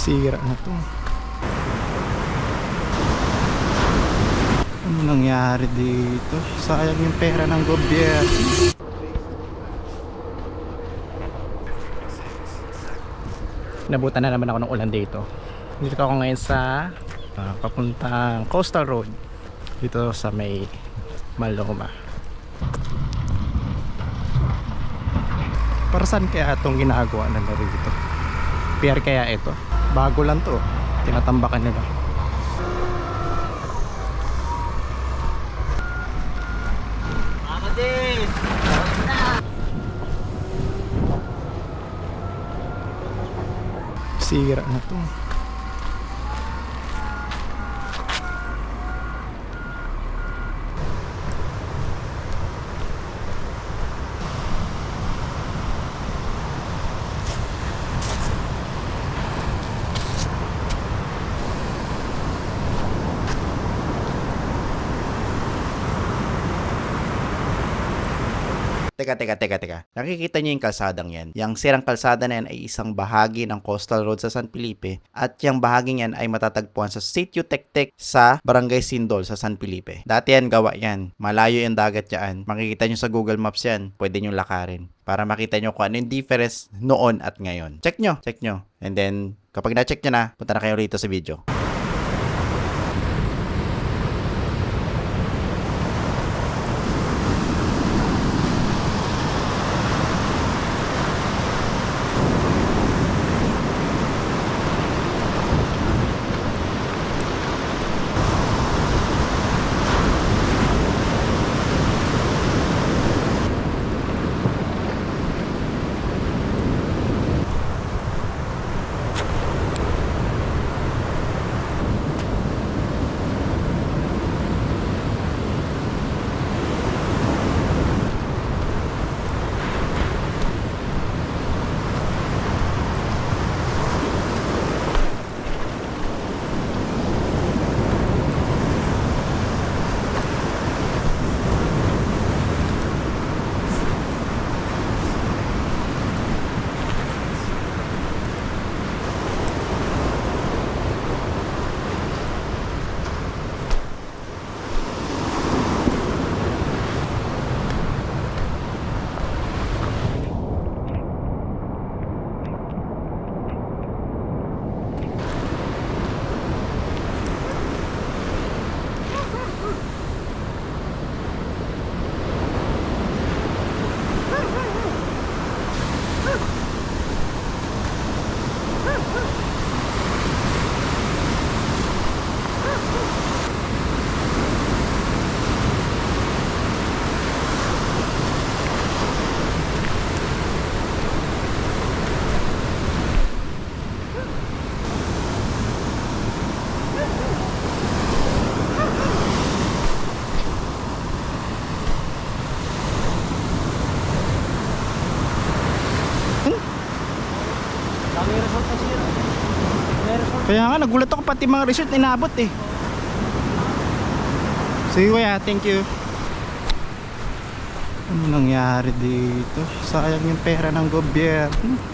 Sira na to. Ano nangyari dito? Sayang yung pera ng gobyerno. Nabutan na naman ako ng ulan dito. Dito ako ngayon sa papuntang Coastal Road dito sa may Maloma. Para saan kaya itong ginagawa na rito? Pier kaya ito? Bago lang to, tinatambakan nila. Sira na to. Teka. Nakikita niyo yung kalsadang yan. Yang sirang kalsada na yan ay isang bahagi ng Coastal Road sa San Felipe at yung bahaging yan ay matatagpuan sa Sitio Tectec sa Barangay Sindol sa San Felipe. Dati yan gawa yan. Malayo yung dagat yan. Makikita niyo sa Google Maps yan. Pwede niyo lakarin para makita niyo kung ano yung difference noon at ngayon. Check nyo. And then, kapag na-check nyo na, punta na kayo rito sa video. Kaya nga, nagulat ako pati mga resort inabot eh. Sige kuya, thank you. Ano nangyari dito? Sayang yung pera ng gobyerno.